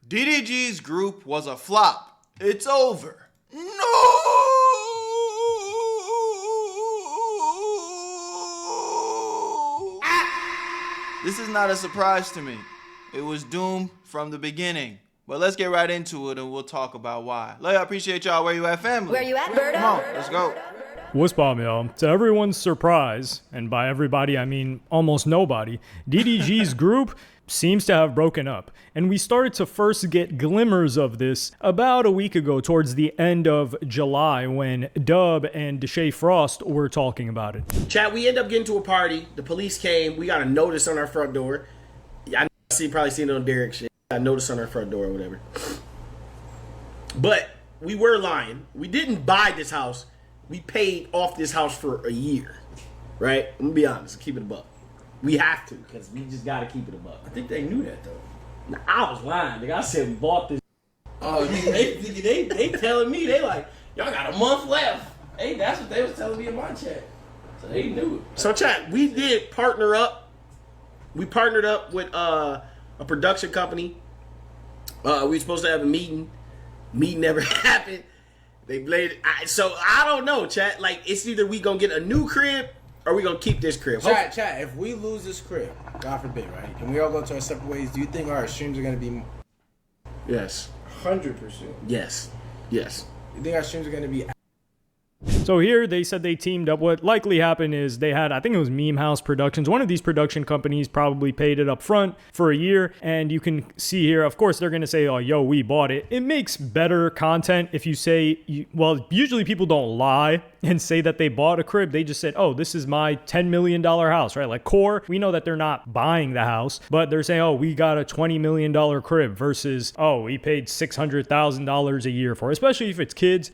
DDG's group was a flop. It's over. No! This is not a surprise to me. It was doomed from the beginning. But let's get right into it and we'll talk about why. I appreciate y'all. Where you at, family? Where you at, Berto? Come on, let's go. What's up, y'all? To everyone's surprise, and by everybody I mean almost nobody, DDG's group seems to have broken up. And we started to first get glimmers of this about a week ago towards the end of July when Dub and Deshae Frost were talking about it. Chat, we end up getting to a party. The police came. We got a notice on our front door. I probably seen it on Derek shit. I noticed on our front door or whatever. But we were lying. We didn't buy this house. We paid off this house for a year. Right? I'm going to be honest. Keep it a buck. We have to, because we just got to keep it a buck. I think they knew that, though. Now, I was lying. Nigga. I said we bought this. Oh, they telling me, they like, y'all got a month left. Hey, that's what they was telling me in my chat. So they knew it. So, chat, we did partner up. We partnered up with a production company. We were supposed to have a meeting. Meeting never happened. They blamed it. So, I don't know, chat. Like, it's either we going to get a new crib or we going to keep this crib. Chat, if we lose this crib, God forbid, right? And we all go to our separate ways, do you think our streams are going to be... Yes. 100%. Yes. Yes. You think our streams are going to be... So here they said they teamed up. What likely happened is they had, I think it was Meme House Productions. One of these production companies probably paid it up front for a year. And you can see here, of course, they're going to say, oh, yo, we bought it. It makes better content if you say, well, usually people don't lie and say that they bought a crib. They just said, oh, this is my $10 million house, right? Like Core, we know that they're not buying the house, but they're saying, oh, we got a $20 million crib versus, oh, we paid $600,000 a year for it. Especially if it's kids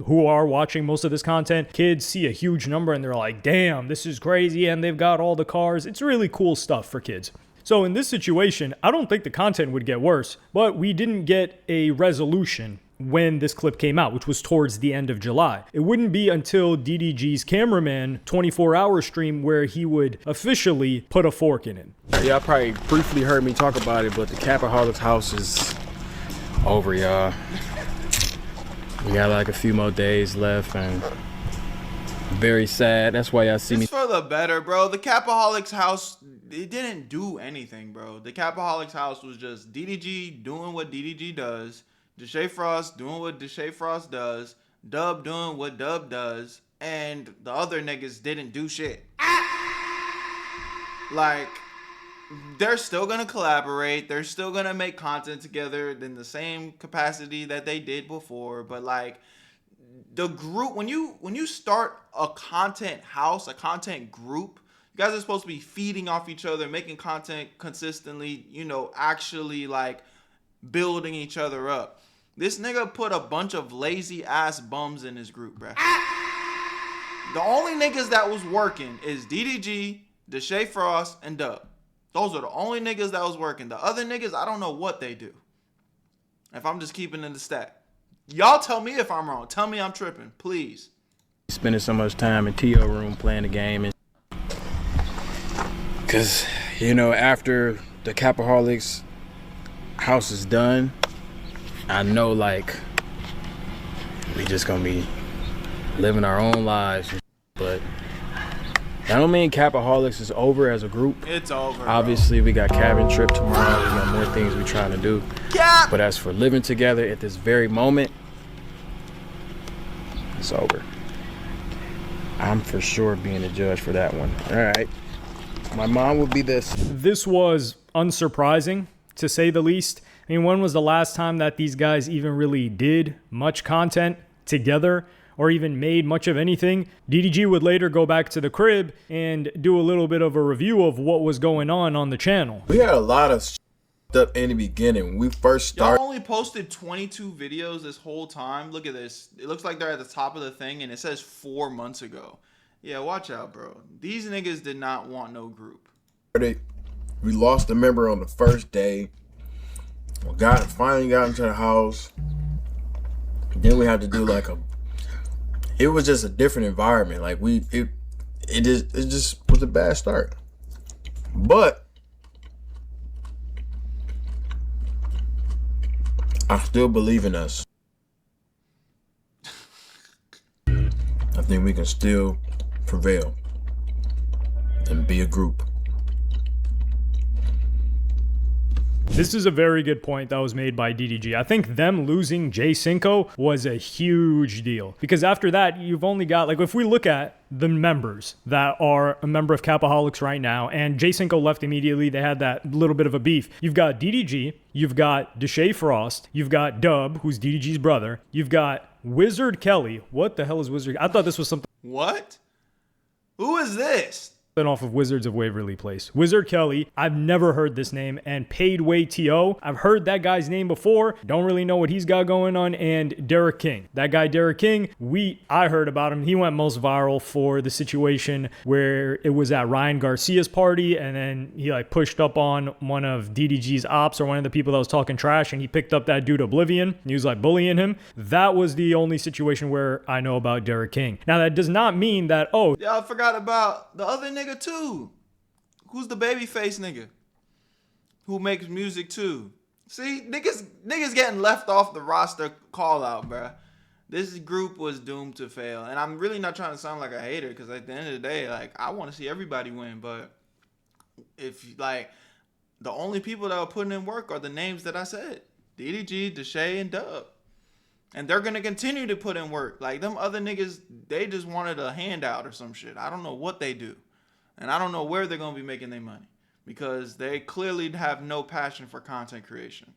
who are watching most of this content. Kids see a huge number and they're like, damn, this is crazy. And they've got all the cars. It's really cool stuff for kids. So in this situation, I don't think the content would get worse, but we didn't get a resolution when this clip came out, which was towards the end of July. It wouldn't be until DDG's cameraman 24-hour stream where he would officially put a fork in it. Y'all probably briefly heard me talk about it, but the Capaholics house is over, y'all. We got like a few more days left and very sad. That's why y'all see me. It's for the better, bro. The Capaholics house, it didn't do anything, bro. The Capaholics house was just DDG doing what DDG does, Deshae Frost doing what Deshae Frost does, Dub doing what Dub does, and the other niggas didn't do shit. Like, they're still gonna collaborate. They're still gonna make content together in the same capacity that they did before. But like, the group, when you start a content house, a content group, you guys are supposed to be feeding off each other, making content consistently, you know, actually like building each other up. This nigga put a bunch of lazy ass bums in his group, bruh. The only niggas that was working is DDG, Deshae Frost, and Dub. Those are the only niggas that was working. The other niggas, I don't know what they do. If I'm just keeping in the stack. Y'all tell me if I'm wrong. Tell me I'm tripping, please. Spending so much time in T.O. room playing the game. And because, you know, after the Capaholics house is done, I know, like, we just gonna be living our own lives. But that don't mean Capaholics is over as a group. It's over. Obviously, we got cabin trip tomorrow. We got more things we're trying to do. Cap! But as for living together at this very moment, it's over. I'm for sure being a judge for that one. All right. My mom would be this. This was unsurprising, to say the least. I mean, when was the last time that these guys even really did much content together or even made much of anything? DDG would later go back to the crib and do a little bit of a review of what was going on the channel. We had a lot of stuff in the beginning. When we first started. Y'all only posted 22 videos this whole time. Look at this. It looks like they're at the top of the thing and it says 4 months ago. Yeah, watch out, bro. These niggas did not want no group. We lost a member on the first day. Finally got into the house. Then we had to do like it was just a different environment. Like it just was a bad start. But I still believe in us. I think we can still prevail and be a group. This is a very good point that was made by DDG. I think them losing Jay Cinco was a huge deal because after that, you've only got, like, if we look at the members that are a member of Capaholics right now, and Jay Cinco left immediately, they had that little bit of a beef. You've got DDG, you've got Deshae Frost, you've got Dub, who's DDG's brother, you've got Wizard Kelly. What the hell is Wizard? I thought this was something What? Who is this? off of Wizards of Waverly Place. Wizard Kelly, I've never heard this name, and Paidway T.O. I've heard that guy's name before. Don't really know what he's got going on. And Derek King. That guy, Derek King, I heard about him. He went most viral for the situation where it was at Ryan Garcia's party, and then he like pushed up on one of DDG's ops or one of the people that was talking trash, and he picked up that dude Oblivion. He was like bullying him. That was the only situation where I know about Derek King. Now, that does not mean that, Y'all forgot about the other nigga too. Who's the babyface nigga? Who makes music too? See, niggas getting left off the roster call out, bruh. This group was doomed to fail. And I'm really not trying to sound like a hater, because at the end of the day, like, I want to see everybody win. But if, like, the only people that are putting in work are the names that I said. DDG, Deshae, and Dub. And they're going to continue to put in work. Like, them other niggas, they just wanted a handout or some shit. I don't know what they do. And I don't know where they're going to be making their money. Because they clearly have no passion for content creation.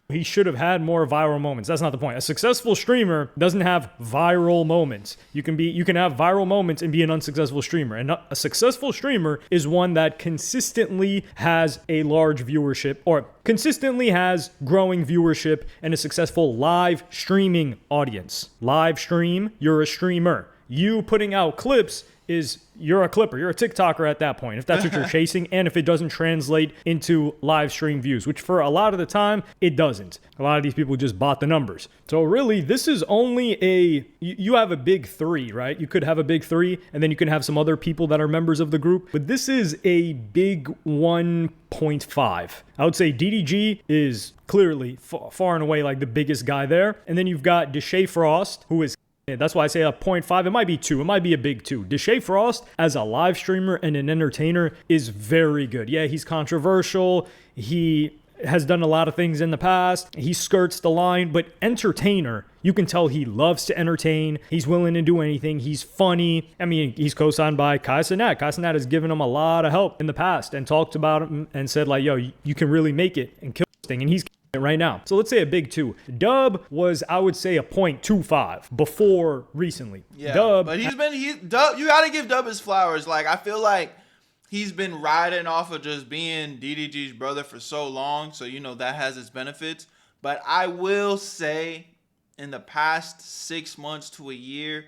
he should have had more viral moments. That's not the point. A successful streamer doesn't have viral moments. You can have viral moments and be an unsuccessful streamer. And a successful streamer is one that consistently has a large viewership or consistently has growing viewership and a successful live streaming audience. Live stream, you're a streamer. You putting out clips you're a clipper. You're a TikToker at that point, if that's what you're chasing, and if it doesn't translate into live stream views, which for a lot of the time, it doesn't. A lot of these people just bought the numbers. So really, this is only you have a big three, right? You could have a big three, and then you can have some other people that are members of the group, but this is a big 1.5. I would say DDG is clearly far and away like the biggest guy there, and then you've got Deshae Frost, who is that's why I say a 0.5. It might be 2. It might be a big 2. Deshae Frost, as a live streamer and an entertainer, is very good. Yeah, he's controversial. He has done a lot of things in the past. He skirts the line, but entertainer, you can tell he loves to entertain. He's willing to do anything. He's funny. I mean, he's co-signed by Kai Cenat. Kai Cenat has given him a lot of help in the past and talked about him and said, like, yo, you can really make it and kill this thing. And he's right now. So let's say a big 2. Dub was, I would say, a 0.25 before recently. Yeah, Dub, but Dub, you gotta give Dub his flowers. Like, I feel like he's been riding off of just being DDG's brother for so long, so you know that has its benefits. But I will say, in the past 6 months to a year,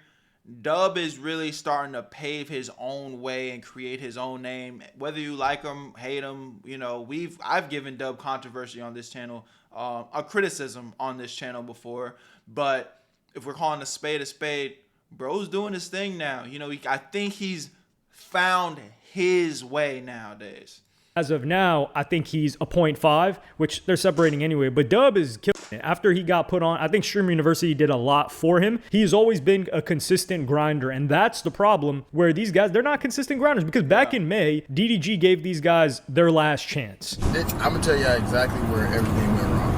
Dub is really starting to pave his own way and create his own name. Whether you like him, hate him, you know, I've given Dub controversy on this channel, a criticism on this channel before. But if we're calling a spade, bro's doing his thing now. You know, I think he's found his way nowadays. As of now, I think he's a 0.5, which they're separating anyway. But Dub is killing it. After he got put on, I think Streamer University did a lot for him. He's always been a consistent grinder, and that's the problem where these guys, they're not consistent grinders because back in May, DDG gave these guys their last chance. I'm going to tell you exactly where everything went wrong.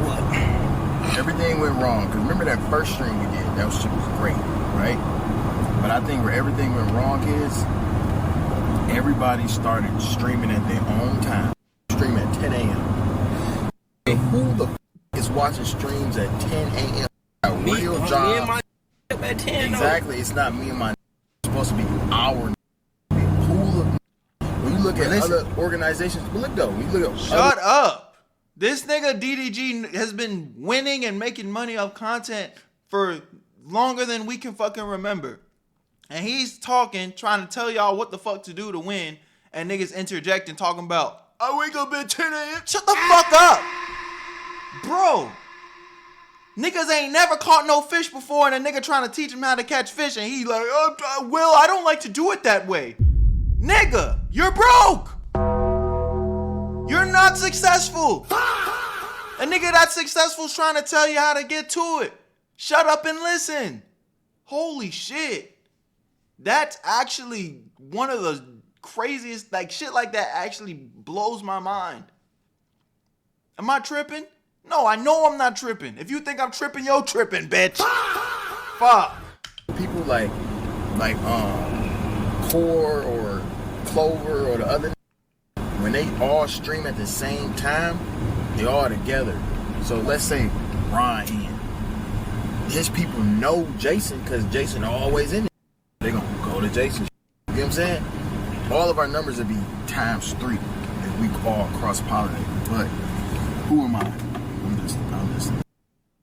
What? Everything went wrong. Because remember that first stream we did? That shit was great, right? But I think where everything went wrong is everybody started streaming at their own time. Stream at 10 a.m. And who the is watching streams at 10 a.m.? A real job. Me and my at 10. Exactly. It's not me and my. It's supposed to be our. When you look at other organizations, look though. When you look at Shut up. This nigga DDG has been winning and making money off content for longer than we can fucking remember. And he's talking, trying to tell y'all what the fuck to do to win, and niggas interjecting, talking about, I wake up at 10 a.m. Shut the fuck up. Bro. Niggas ain't never caught no fish before, and a nigga trying to teach him how to catch fish, and he like, Will, I don't like to do it that way. Nigga, you're broke. You're not successful. A nigga that's successful is trying to tell you how to get to it. Shut up and listen. Holy shit. That's actually one of the craziest, like shit like that actually blows my mind. Am I tripping? No, I know I'm not tripping. If you think I'm tripping, you're tripping, bitch. Fuck. People like Core or Clover or the other, when they all stream at the same time, they all together. So let's say Ron in. His people know Jason because Jason always in it. They're going to go to Jason. You know what I'm saying? All of our numbers would be times 3 if we all cross-pollinate. But who am I? I'm just.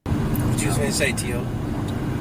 What you was gonna say, Tio?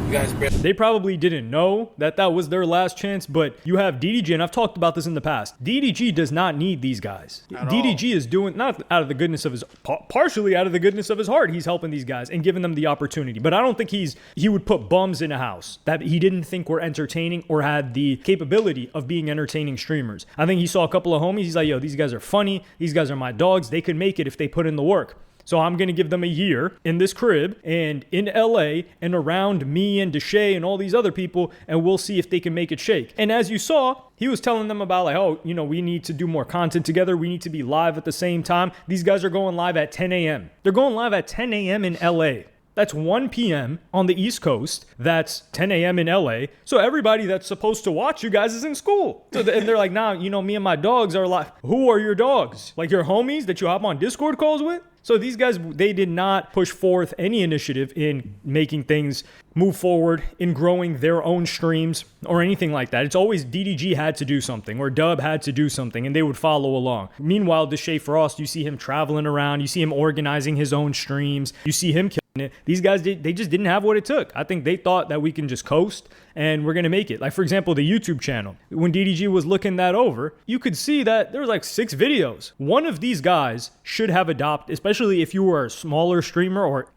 You guys. They probably didn't know that was their last chance, but you have DDG, and I've talked about this in the past. DDG does not need these guys. DDG is doing, not out of the goodness of his, partially out of the goodness of his heart, he's helping these guys and giving them the opportunity. But I don't think he would put bums in a house that he didn't think were entertaining or had the capability of being entertaining streamers. I think he saw a couple of homies. He's like, yo, these guys are funny. These guys are my dogs. They could make it if they put in the work. So I'm going to give them a year in this crib and in LA and around me and Deshae and all these other people, and we'll see if they can make it shake. And as you saw, he was telling them about like, oh, you know, we need to do more content together. We need to be live at the same time. These guys are going live at 10 a.m. They're going live at 10 a.m. in LA. That's 1 p.m. on the East Coast. That's 10 a.m. in LA. So everybody that's supposed to watch you guys is in school. So and they're like, nah, you know, me and my dogs are live. Who are your dogs? Like your homies that you hop on Discord calls with? So these guys, they did not push forth any initiative in making things move forward, in growing their own streams or anything like that. It's always DDG had to do something or Dub had to do something and they would follow along. Meanwhile, Deshae Frost, you see him traveling around. You see him organizing his own streams. You see him killing it. These guys, they just didn't have what it took. I think they thought that we can just coast and we're going to make it. Like, for example, the YouTube channel. When DDG was looking that over, you could see that there was like 6 videos. One of these guys should have adopted, especially if you were a smaller streamer or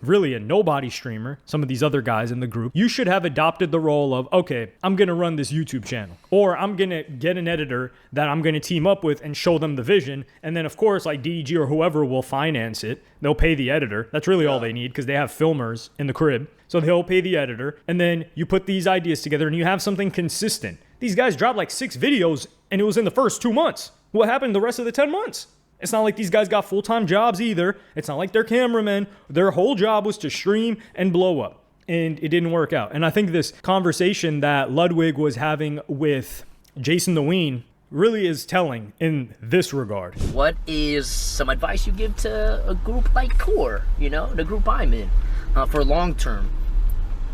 really a nobody streamer, some of these other guys in the group, you should have adopted the role of, okay, I'm going to run this YouTube channel. Or I'm going to get an editor that I'm going to team up with and show them the vision. And then, of course, like DDG or whoever will finance it. They'll pay the editor. That's really all they need because they have filmers in the crib. So they'll pay the editor. And then you put these ideas together and you have something consistent. These guys dropped like 6 videos and it was in the first 2 months. What happened the rest of the 10 months? It's not like these guys got full-time jobs either. It's not like they're cameramen. Their whole job was to stream and blow up. And it didn't work out. And I think this conversation that Ludwig was having with Jason the Ween really is telling in this regard. What is some advice you give to a group like Core, you know, the group I'm in, for long term?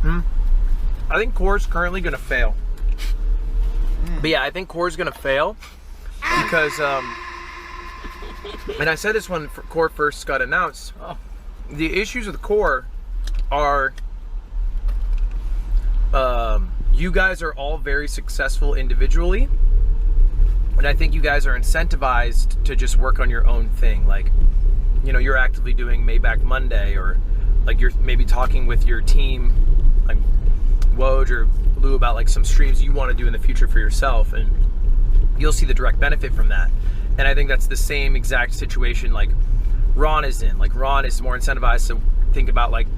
I think Core's currently going to fail. But yeah, I think Core's going to fail because, and I said this when Core first got announced, the issues with Core are, you guys are all very successful individually. And I think you guys are incentivized to just work on your own thing. Like, you know, you're actively doing Maybach Monday, or like you're maybe talking with your team, like Woj or Lou, about like some streams you want to do in the future for yourself, and you'll see the direct benefit from that. And I think that's the same exact situation like Ron is in. Like Ron is more incentivized to think about like,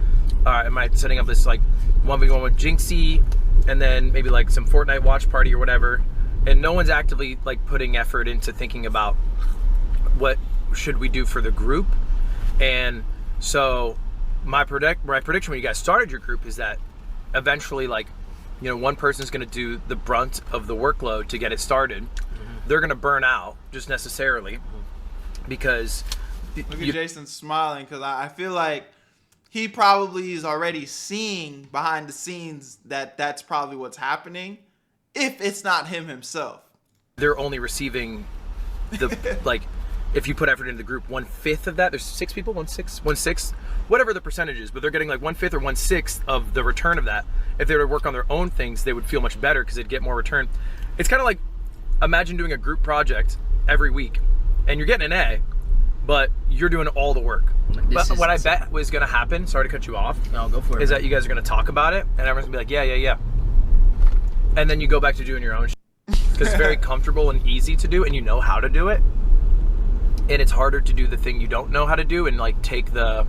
all right, am I setting up this like 1v1 with Jinxie, and then maybe like some Fortnite watch party or whatever. And no one's actively like putting effort into thinking about what should we do for the group. And so my prediction when you guys started your group is that eventually, like, you know, one person's going to do the brunt of the workload to get it started. They're going to burn out just necessarily because look at Jason smiling, because I feel like he probably is already seeing behind the scenes that that's probably what's happening. If it's not him himself, they're only receiving the like, if you put effort into the group, 1/5 of that. There's 6 people, 1/6, whatever the percentage is, but they're getting like 1/5 or 1/6 of the return of that. If they were to work on their own things, they would feel much better because they'd get more return. It's kind of like, imagine doing a group project every week, and you're getting an A, but you're doing all the work. But what I bet was going to happen, sorry to cut you off, No, go for it. is that you guys are going to talk about it, and everyone's going to be like, yeah. And then you go back to doing your own shit. Because it's very comfortable and easy to do, and you know how to do it. and it's harder to do the thing you don't know how to do and like take the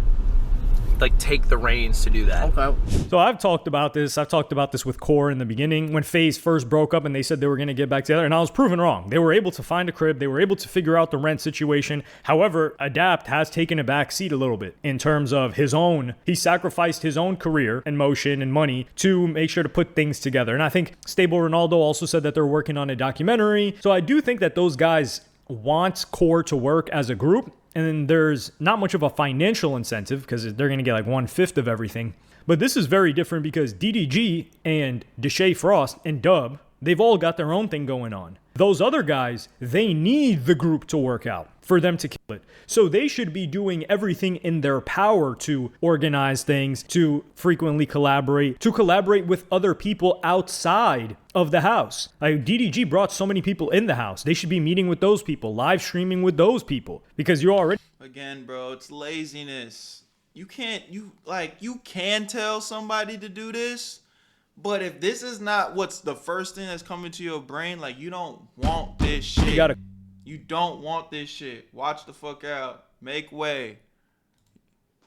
reins to do that. Okay. So I've talked about this. I've talked about this with Core in the beginning when FaZe first broke up and they said they were going to get back together, and I was proven wrong. They were able to find a crib. They were able to figure out the rent situation. However, Adapt has taken a back seat a little bit in terms of he sacrificed his own career and motion and money to make sure to put things together. And I think Stable Ronaldo also said that they're working on a documentary. So I do think that those guys want Core to work as a group. And then there's not much of a financial incentive because they're going to get like 1/5 of everything. But this is very different because DDG and Deshae Frost and Dub, they've all got their own thing going on. Those other guys, they need the group to work out for them to kill it. So they should be doing everything in their power to organize things, to frequently collaborate, to collaborate with other people outside of the house. Like DDG brought so many people in the house. They should be meeting with those people, live streaming with those people, because you're already... Again, bro, it's laziness. You can tell somebody to do this, but if this is not what's the first thing that's coming to your brain, like, you don't want this shit. You don't want this shit. Watch the fuck out. Make way.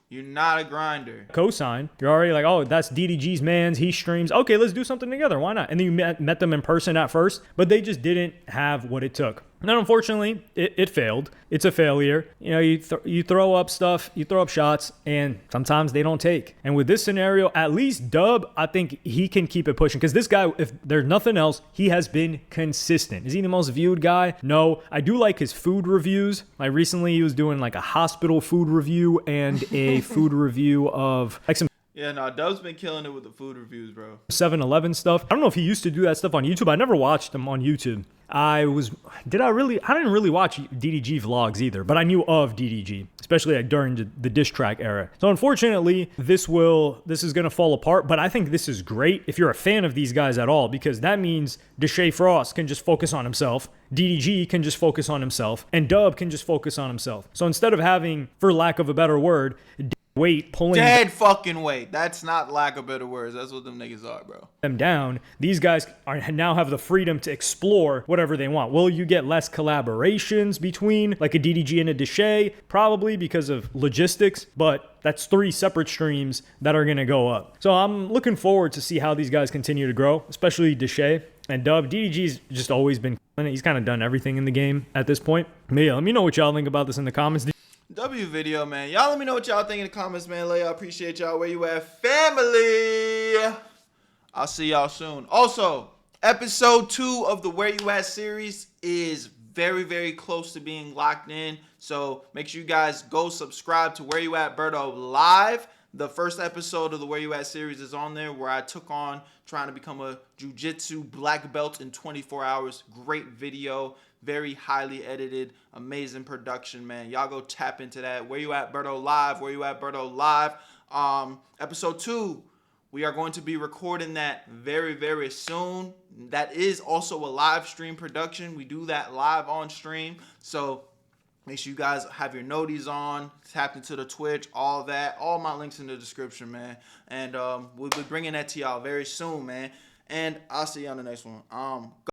You're not a grinder. Cosign. You're already like, oh, that's DDG's man's. He streams. Okay, let's do something together. Why not? And then you met them in person at first, but they just didn't have what it took. And then unfortunately, it failed. It's a failure. You know, you throw up stuff, you throw up shots, and sometimes they don't take. And with this scenario, at least Dub, I think he can keep it pushing. Because this guy, if there's nothing else, he has been consistent. Is he the most viewed guy? No. I do like his food reviews. Like recently, he was doing like a hospital food review and a food review of like some... Yeah, no, Dub's been killing it with the food reviews, bro. 7-Eleven stuff. I don't know if he used to do that stuff on YouTube. I never watched him on YouTube. I didn't really watch DDG vlogs either, but I knew of DDG, especially like during the diss track era. So unfortunately, this is going to fall apart, but I think this is great if you're a fan of these guys at all, because that means Deshae Frost can just focus on himself, DDG can just focus on himself, and Dub can just focus on himself. So instead of having, for lack of a better word, dead fucking weight. That's not lack of better words. That's what them niggas are, bro. Them down. These guys now have the freedom to explore whatever they want. Will you get less collaborations between like a DDG and a Deshae? Probably because of logistics, but that's 3 separate streams that are going to go up. So I'm looking forward to see how these guys continue to grow, especially Deshae and Dub. DDG's just always been, he's kind of done everything in the game at this point. But yeah, let me know what y'all think about this in the comments. W video, man. Y'all let me know what y'all think in the comments, man. Love y'all. Appreciate y'all. Where you at, family? I'll see y'all soon. Also, episode 2 of the Where You At series is very, very close to being locked in. So make sure you guys go subscribe to Whereyouatberto live. The first episode of the Where You At series is on there, where I took on trying to become a jiu-jitsu black belt in 24 hours. Great video. Very highly edited, amazing production, man. Y'all go tap into that. Where You At Berto live, Where You At Berto live. Episode 2, we are going to be recording that very, very soon. That is also a live stream production. We do that live on stream. So make sure you guys have your noties on, tap into the Twitch, all that. All my links in the description, man. And we'll be bringing that to y'all very soon, man. And I'll see you on the next one.